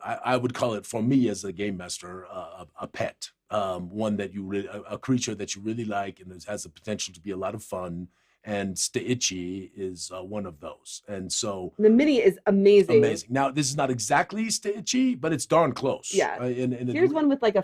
I would call it for me as a game master, a pet, one that you really, a creature that you really like and has the potential to be a lot of fun. And Stitchy is one of those. And so the mini is amazing. Amazing. Now this is not exactly Stitchy, but it's darn close. Yeah. And here's one with like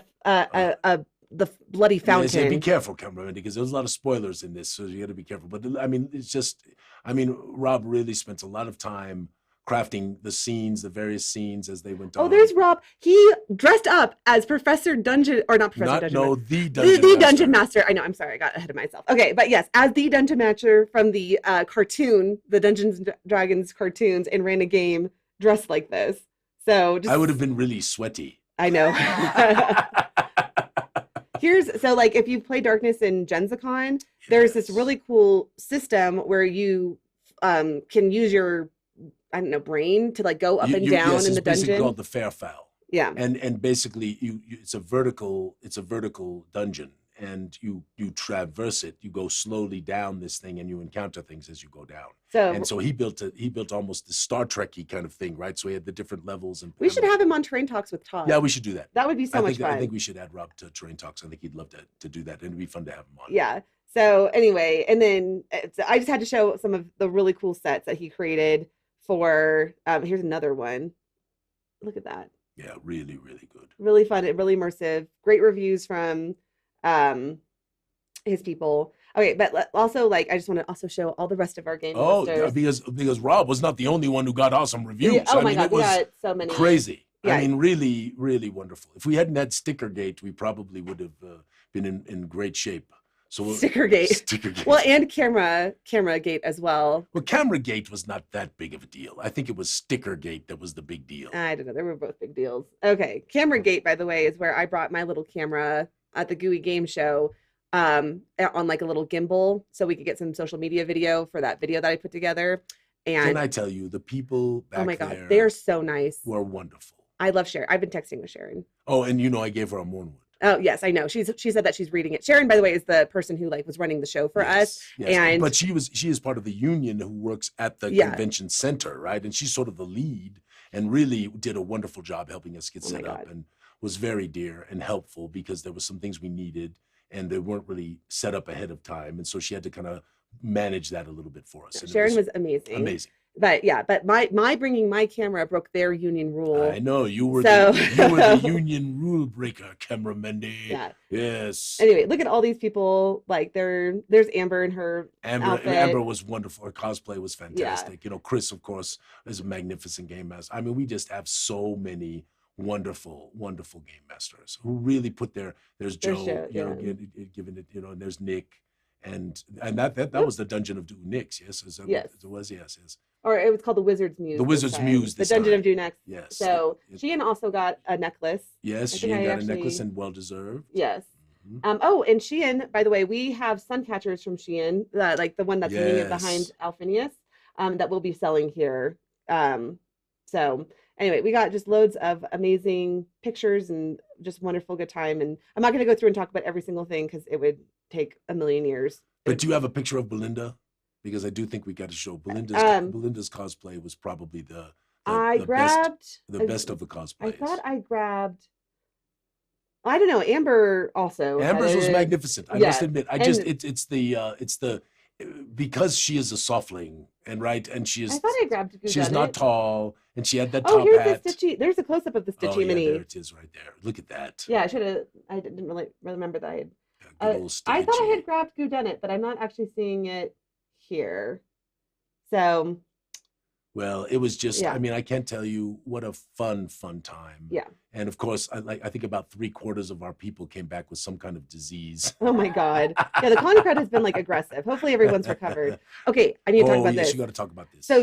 the bloody fountain. Yeah, be careful, cameraman, because there's a lot of spoilers in this, so you got to be careful. But I mean, Rob really spent a lot of time crafting the scenes, the various scenes as they went on. Oh, there's Rob. He dressed up as Professor Dungeon, or not Professor Dungeon. No, the Dungeon Master. The Dungeon Master. I know, I'm sorry, I got ahead of myself. Okay, but yes, as the Dungeon Master from the cartoon, the Dungeons and Dragons cartoons, and ran a game dressed like this. So I would have been really sweaty. I know. So like if you play Darkness in GenZicon, there's this really cool system where you can use your, I don't know, brain to like go up and down in the dungeon. It's basically called the Fairfowl. Yeah. And basically it's a vertical dungeon, and you traverse it. You go slowly down this thing, and you encounter things as you go down. So he built almost the Star Trek-y kind of thing, right? So he had the different levels. And we should have him on Terrain Talks with Todd. Yeah, we should do that. That would be so much fun. I think we should add Rob to Terrain Talks. I think he'd love to do that, and it'd be fun to have him on. Yeah. So anyway, and then I just had to show some of the really cool sets that he created for. Here's another one. Look at that. Yeah, really, really good. Really fun. Really immersive. Great reviews from his people. Okay, but also like I just want to also show all the rest of our game masters. Because Rob was not the only one who got awesome reviews. Yeah, my God, we got so many. Crazy. Yeah. I mean, really, really wonderful. If we hadn't had Stickergate, we probably would have been in great shape. So Stickergate. Well, and Cameragate as well. Well, Cameragate was not that big of a deal. I think it was Stickergate that was the big deal. I don't know. They were both big deals. Okay, Cameragate, by the way, is where I brought my little camera at the Gooey Game Show. On like a little gimbal, so we could get some social media video for that video that I put together. And can I tell you, the people back there, oh my God, they're so nice. Were wonderful. I love Sharon. I've been texting with Sharon. Oh, and I gave her a Mornwood. Oh yes, I know. She said that she's reading it. Sharon, by the way, is the person who like was running the show for us. Yes. But she is part of the union who works at the convention center, right? And she's sort of the lead, and really did a wonderful job helping us get set up, and was very dear and helpful because there was some things we needed, and they weren't really set up ahead of time. And so she had to kind of manage that a little bit for us. And Sharon was amazing. Amazing. But yeah, but my bringing my camera broke their union rule. I know, you were the union rule breaker, camera Mendy. Yeah. Yes. Anyway, look at all these people. Like there's Amber in her outfit. Amber was wonderful. Her cosplay was fantastic. Yeah. Chris, of course, is a magnificent game master. I mean, we just have so many wonderful game masters who really put there's Joe, giving it, and there's Nick, and that was the Dungeon of Doonix, yes? It was, yes. Or it was called the Wizard's Muse. The Wizard's Muse. The Dungeon of Doonix. Yes. So Sheehan also got a necklace. Yes, Sheehan got a necklace, and well deserved. Yes. Mm-hmm. And Sheehan, by the way, we have sun catchers from Sheehan, like the one that's hanging behind Alphinius, that we'll be selling here. So anyway, we got just loads of amazing pictures and just wonderful good time. And I'm not going to go through and talk about every single thing because it would take a million years. But do you have a picture of Belinda? Because I do think we got to show Belinda's cosplay was probably the best of the cosplays. I thought I grabbed. I don't know. Amber also. Amber's was magnificent. I must admit. It's the because she is a softling and she is. I thought I grabbed. She's not tall, and she had that top here's hat. The Stitchy. There's a close up of the Stitchy mini. There it is, right there. Look at that. Yeah, I should have. I didn't really remember that. I thought I had grabbed Goo Morning, but I'm not actually seeing it here. So Well, it was just, Yeah. I mean, I can't tell you what a fun time. Yeah. And of course, I think about 3/4 of our people came back with some kind of disease. Oh my God. Yeah, the con crowd has been like aggressive. Hopefully everyone's recovered. Okay, I need to talk about this. You got to talk about this. So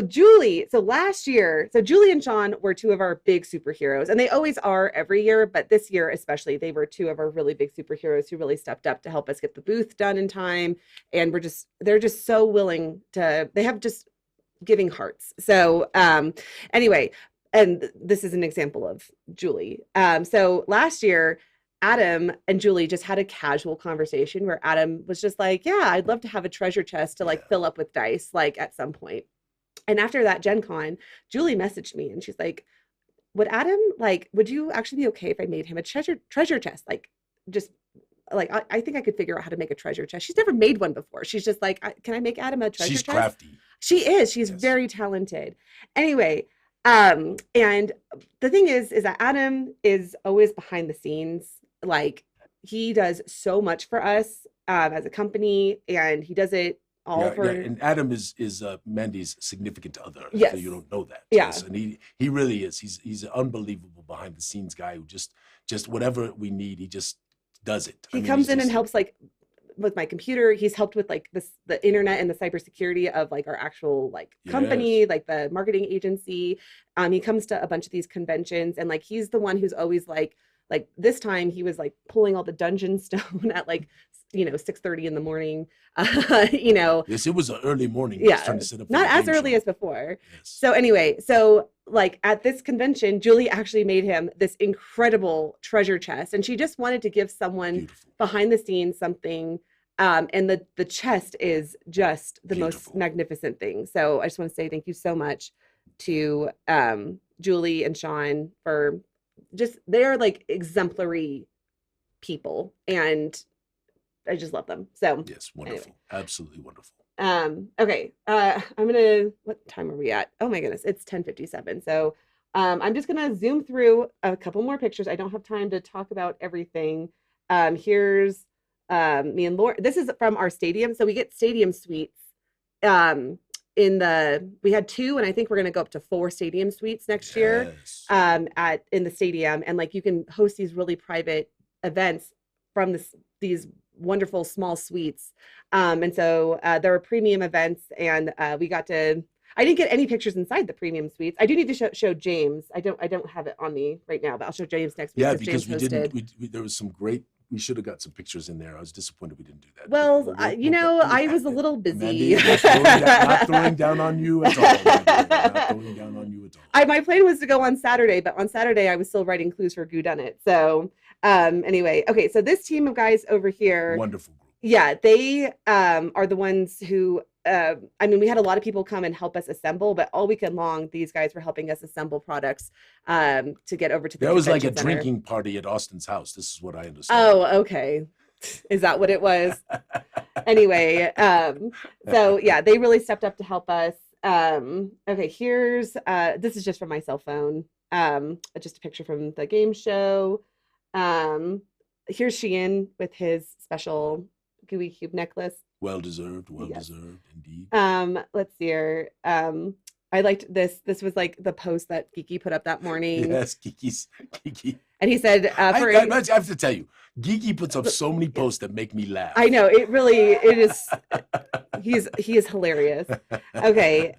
last year, Julie and Sean were two of our big superheroes, and they always are every year, but this year especially, they were two of our really big superheroes who really stepped up to help us get the booth done in time. And they're just so willing to, they have just giving hearts. So anyway, and this is an example of Julie. So last year, Adam and Julie just had a casual conversation where Adam was just like, yeah, I'd love to have a treasure chest to like fill up with dice, like at some point. And after that Gen Con, Julie messaged me and she's like, would you actually be okay if I made him a treasure chest? Like, just like, I think I could figure out how to make a treasure chest. She's never made one before. She's just like, can I make Adam a treasure chest? She's crafty. She is. She's very talented. Anyway, and the thing is that Adam is always behind the scenes. Like, he does so much for us as a company, and he does it all for. Yeah. And Adam is Mandy's significant other. Yes. So you don't know that. Yeah. Yes. And he really is. He's an unbelievable behind the scenes guy who just whatever we need, he just does it. He comes in and helps, like, with my computer. He's helped with like the internet and the cybersecurity of like our actual like company, like the marketing agency. He comes to a bunch of these conventions, and like he's the one who's always like this time he was like pulling all the dungeon stone at like 6:30 in the morning. Yes, it was an early morning. Yeah, trying to set up not as early as before. Yes. So anyway, like at this convention, Julie actually made him this incredible treasure chest, and she just wanted to give someone behind the scenes something. And the chest is just the most magnificent thing. So I just want to say thank you so much to Julie and Sean for they're like exemplary people, and I just love them. So yes, wonderful. Anyway. Absolutely wonderful. Okay. What time are we at? Oh my goodness, it's 10:57. So I'm just gonna zoom through a couple more pictures. I don't have time to talk about everything. Here's me and Laura. This is from our stadium. So we get stadium suites. We had 2, and I think we're gonna go up to 4 stadium suites next year. In the stadium, and like you can host these really private events from these wonderful small suites. And so there were premium events, and I didn't get any pictures inside the premium suites. I do need to show James. I don't have it on me right now, but I'll show James next week. Yeah, because we didn't. There was some great. We should have got some pictures in there. I was disappointed we didn't do that. Well, I was a little busy. Mandy, not throwing down on you at all. Not throwing down on you at all. My plan was to go on Saturday, but on Saturday I was still writing clues for Goo Done It. So anyway, okay. So this team of guys over here. Wonderful group. Yeah, they are the ones who. We had a lot of people come and help us assemble, but all weekend long, these guys were helping us assemble products to get over to the. That was like a drinking party at Austin's house. This is what I understand. Oh, okay. Is that what it was? Anyway, so yeah, they really stepped up to help us. Okay, here's this is just from my cell phone. Just a picture from the game show. Here's Sheehan with his special Gooey Cube necklace. Well deserved indeed. Let's see here. I liked this. This was like the post that Geeky put up that morning. Yes, Geeky. And he said, I have to tell you, Geeky puts up so many posts that make me laugh. I know, it is. He is hilarious. Okay.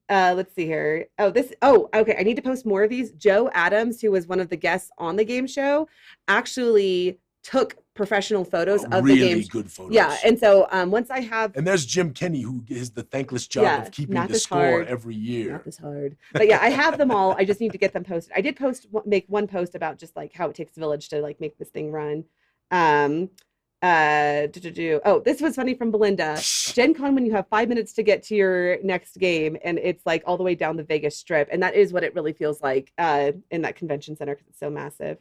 Let's see here. Okay. I need to post more of these. Joe Adams, who was one of the guests on the game show, actually took professional photos of really the game. Good photos. Yeah. And so once I have. And there's Jim Kenny, who is the thankless job of keeping the score every year. Not this hard. But yeah, I have them all. I just need to get them posted. I did make one post about just like how it takes a village to like make this thing run. This was funny from Belinda. Gen Con, when you have 5 minutes to get to your next game, and it's like all the way down the Vegas Strip. And that is what it really feels like in that convention center, because it's so massive.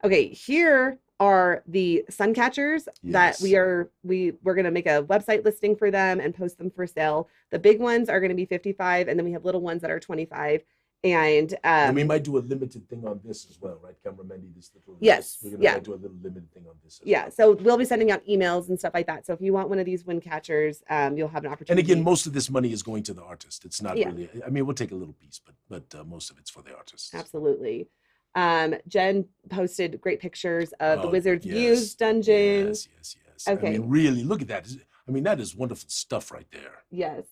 Okay, here are the sun catchers that we're going to make a website listing for them and post them for sale. The big ones are going to be $55, and then we have little ones that are $25. And we might do a limited thing on this as well, right? Camera Mendy, this little. Yes, We're gonna yeah. do a little limited thing on this. Yeah, so we'll be sending out emails and stuff like that. So if you want one of these wind catchers, you'll have an opportunity. And again, most of this money is going to the artist. It's not Yeah. really. I mean, we'll take a little piece, but most of it's for the artists. Absolutely. Jen posted great pictures of the Oh, Wizard's yes, Views dungeon. Yes. Okay. I mean, really, look at that. I mean, that is wonderful stuff right there. Yes.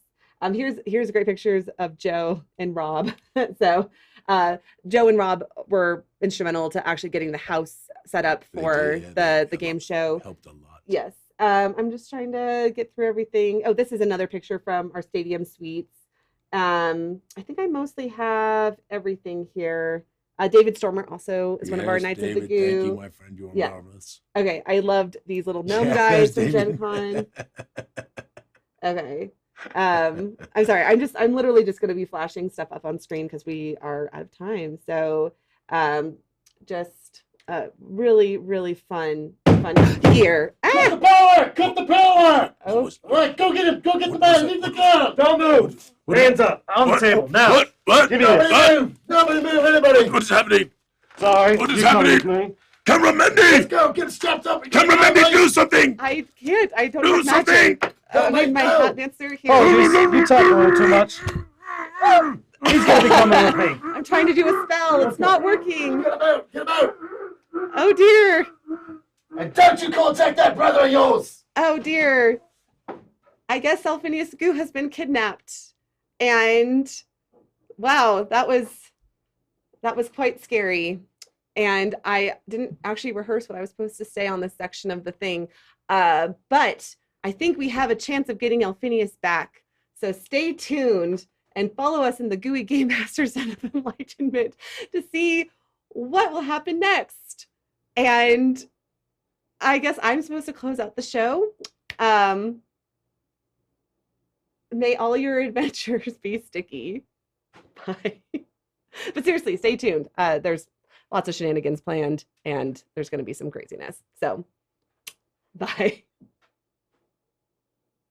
Here's great pictures of Joe and Rob. So Joe and Rob were instrumental to actually getting the house set up for the game show. Helped a lot. Yes. I'm just trying to get through everything. Oh, this is another picture from our stadium suites. I think I mostly have everything here. David Stormer also is one of our Knights of the Goo. Thank you, my friend. You're marvelous. Okay, I loved these little gnome guys from Gen Con. Okay. I'm sorry. I'm literally just going to be flashing stuff up on screen because we are out of time. So, just really, really fun year. Cut the power! Cut the power! Oh, All right, go get him! Go get the man! Leave the gun! Don't move! What- Hands up! On the table, now! What? Give me this! Nobody move! Nobody move! Anybody! What is happening? Sorry. What is you come happening? with me. Camera Let's Mendy! go! Get strapped up! and Camera get Mendy, out, do something! I can't. I don't Do have magic. something! I need my Go. hat dancer here. Oh, you talk a little too much. He's gonna be coming with me. I'm trying to do a spell. It's not working. Get him out! Get him out! Oh dear. And don't you contact that brother of yours! Oh dear. I guess Alphinius Goo has been kidnapped. And wow, that was quite scary. And I didn't actually rehearse what I was supposed to say on this section of the thing. But I think we have a chance of getting Alphinius back. So stay tuned and follow us in the Gooey Game Master Zen of Enlightenment to see what will happen next. And I guess I'm supposed to close out the show. May all your adventures be sticky. Bye. But seriously, stay tuned. There's lots of shenanigans planned, and there's going to be some craziness. So, bye.